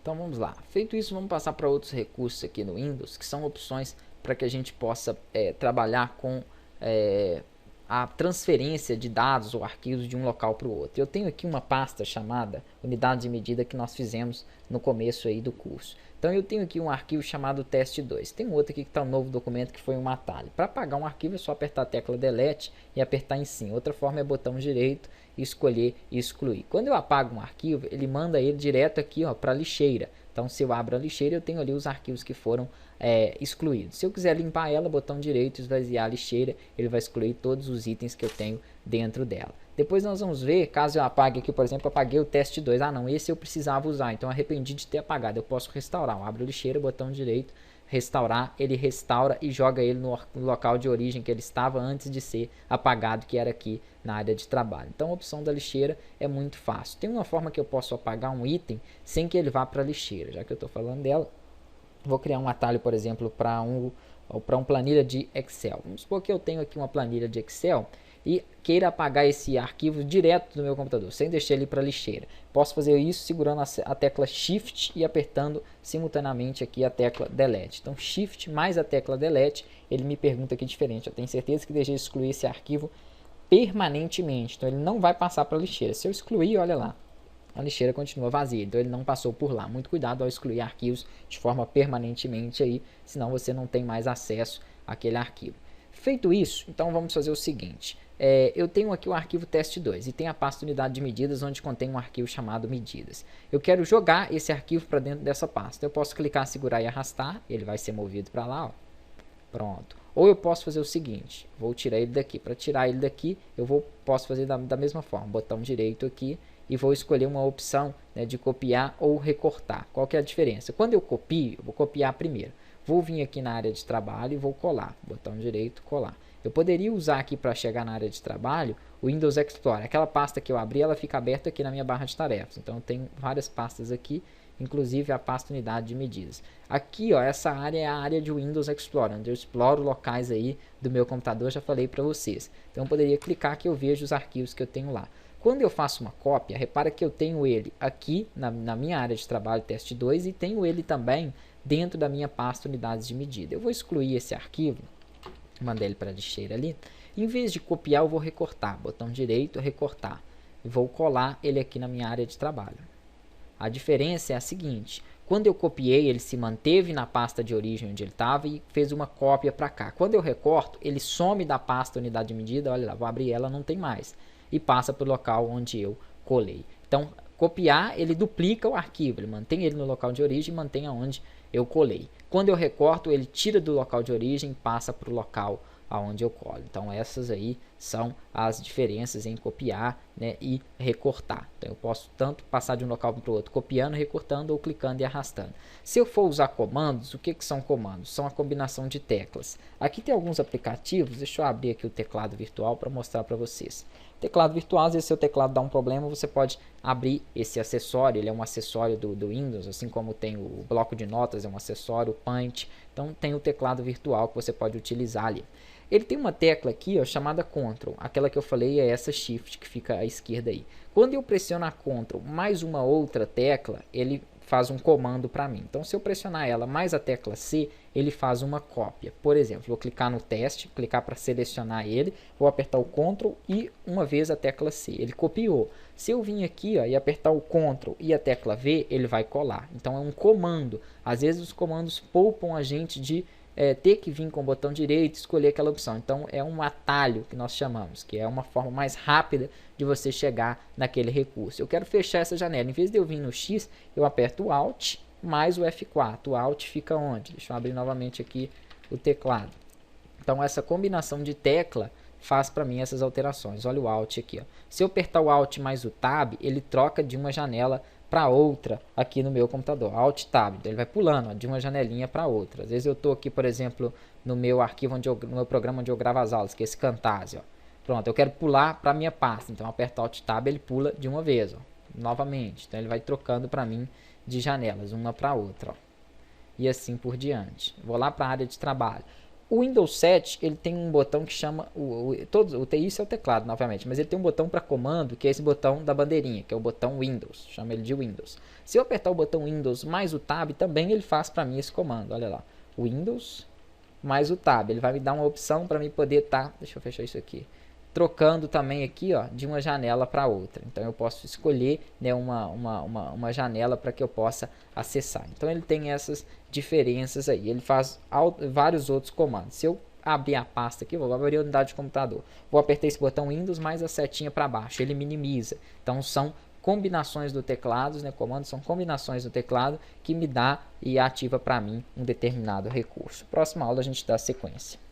Então vamos lá. Feito isso, vamos passar para outros recursos aqui no Windows, que são opções para que a gente possa trabalhar com a transferência de dados ou arquivos de um local para o outro. Eu tenho aqui uma pasta chamada unidade de medida que nós fizemos no começo aí do curso. Então eu tenho aqui um arquivo chamado teste2. Tem um outro aqui que está um novo documento que foi um atalho. Para apagar um arquivo é só apertar a tecla delete e apertar em sim. Outra forma é botão direito e escolher e excluir. Quando eu apago um arquivo, ele manda ele direto aqui para a lixeira. Então se eu abro a lixeira, eu tenho ali os arquivos que foram excluídos. Se eu quiser limpar ela, botão direito, esvaziar a lixeira, ele vai excluir todos os itens que eu tenho dentro dela. Depois nós vamos ver, caso eu apague aqui, por exemplo, apaguei o teste2. Ah não, esse eu precisava usar, então arrependi de ter apagado. Eu posso restaurar, eu abro a lixeira, botão direito, restaurar, ele restaura e joga ele no local de origem que ele estava antes de ser apagado, que era aqui na área de trabalho. Então a opção da lixeira é muito fácil. Tem uma forma que eu posso apagar um item sem que ele vá para a lixeira. Já que eu estou falando dela, vou criar um atalho, por exemplo, para uma planilha de Excel. Vamos supor que eu tenho aqui uma planilha de Excel e queira apagar esse arquivo direto do meu computador, sem deixar ele para a lixeira. Posso fazer isso segurando a tecla Shift e apertando simultaneamente aqui a tecla Delete. Então Shift mais a tecla Delete, ele me pergunta aqui diferente. Eu tenho certeza que deixei excluir esse arquivo permanentemente, então ele não vai passar para a lixeira. Se eu excluir, olha lá, a lixeira continua vazia, então ele não passou por lá. Muito cuidado ao excluir arquivos de forma permanentemente aí, senão você não tem mais acesso àquele arquivo. Feito isso, então vamos fazer o seguinte. Eu tenho aqui o arquivo teste2 e tem a pasta unidade de medidas onde contém um arquivo chamado medidas. Eu quero jogar esse arquivo para dentro dessa pasta. Eu posso clicar, segurar e arrastar, ele vai ser movido para lá, ó. Pronto. Ou eu posso fazer o seguinte, vou tirar ele daqui. Para tirar ele daqui, posso fazer da mesma forma, botão direito aqui e vou escolher uma opção, né, de copiar ou recortar. Qual que é a diferença? Quando eu copio, eu vou copiar primeiro. Vou vir aqui na área de trabalho e vou colar, botão direito, colar. Eu poderia usar aqui para chegar na área de trabalho o Windows Explorer. Aquela pasta que eu abri, ela fica aberta aqui na minha barra de tarefas. Então eu tenho várias pastas aqui, inclusive a pasta unidade de medidas. Aqui, ó, essa área é a área de Windows Explorer, onde eu exploro locais aí do meu computador, já falei para vocês. Então eu poderia clicar que eu vejo os arquivos que eu tenho lá. Quando eu faço uma cópia, repara que eu tenho ele aqui na minha área de trabalho teste2 e tenho ele também dentro da minha pasta unidades de medida. Eu vou excluir esse arquivo, mandar ele para a lixeira ali. Em vez de copiar, eu vou recortar, botão direito, recortar. E vou colar ele aqui na minha área de trabalho. A diferença é a seguinte, quando eu copiei, ele se manteve na pasta de origem onde ele estava e fez uma cópia para cá. Quando eu recorto, ele some da pasta unidade de medida, olha lá, vou abrir ela, não tem mais. E passa para o local onde eu colei. Então, copiar, ele duplica o arquivo, ele mantém ele no local de origem e mantém aonde eu colei. Quando eu recorto, ele tira do local de origem e passa para o local aonde eu colo. Então essas aí são as diferenças em copiar, né, e recortar. Então eu posso tanto passar de um local para o outro copiando, recortando ou clicando e arrastando. Se eu for usar comandos, o que são comandos? São a combinação de teclas. Aqui tem alguns aplicativos, deixa eu abrir aqui o teclado virtual para mostrar para vocês. Teclado virtual, às vezes seu teclado dá um problema, você pode abrir esse acessório, ele é um acessório do Windows, assim como tem o bloco de notas, é um acessório, o Paint, então tem o teclado virtual que você pode utilizar ali. Ele tem uma tecla aqui, ó, chamada Ctrl, aquela que eu falei é essa Shift que fica à esquerda aí. Quando eu pressiono a Ctrl mais uma outra tecla, ele faz um comando para mim. Então se eu pressionar ela mais a tecla C, ele faz uma cópia. Por exemplo, vou clicar no teste, clicar para selecionar ele, vou apertar o Ctrl e uma vez a tecla C, ele copiou. Se eu vir aqui, ó, e apertar o Ctrl e a tecla V, ele vai colar. Então é um comando. Às vezes os comandos poupam a gente de ter que vir com o botão direito e escolher aquela opção. Então é um atalho que nós chamamos, que é uma forma mais rápida de você chegar naquele recurso. Eu quero fechar essa janela, em vez de eu vir no X, eu aperto o Alt mais o F4. O Alt fica onde? Deixa eu abrir novamente aqui o teclado. Então essa combinação de tecla faz para mim essas alterações. Olha o Alt aqui, ó. Se eu apertar o Alt mais o Tab, ele troca de uma janela para outra aqui no meu computador, Alt Tab, ele vai pulando, ó, de uma janelinha para outra. Às vezes eu estou aqui, por exemplo, no meu arquivo, no meu programa onde eu gravo as aulas, que é esse Camtasia, ó. Pronto, eu quero pular para a minha pasta, então aperto Alt Tab, ele pula de uma vez, ó, novamente. Então ele vai trocando para mim de janelas, uma para outra, ó. E assim por diante. Vou lá para a área de trabalho. O Windows 7 ele tem um botão que chama o TI, isso é o teclado novamente, mas ele tem um botão para comando que é esse botão da bandeirinha, que é o botão Windows, chama ele de Windows. Se eu apertar o botão Windows mais o Tab, também ele faz para mim esse comando, olha lá, Windows mais o Tab, ele vai me dar uma opção para mim poder estar, deixa eu fechar isso aqui, trocando também aqui, ó, de uma janela para outra. Então eu posso escolher, né, uma janela para que eu possa acessar. Então ele tem essas diferenças aí. Ele faz vários outros comandos. Se eu abrir a pasta aqui, vou abrir a unidade de computador, vou apertar esse botão Windows mais a setinha para baixo, ele minimiza. Então são combinações do teclado, né, comandos são combinações do teclado que me dá e ativa para mim um determinado recurso. Próxima aula a gente dá sequência.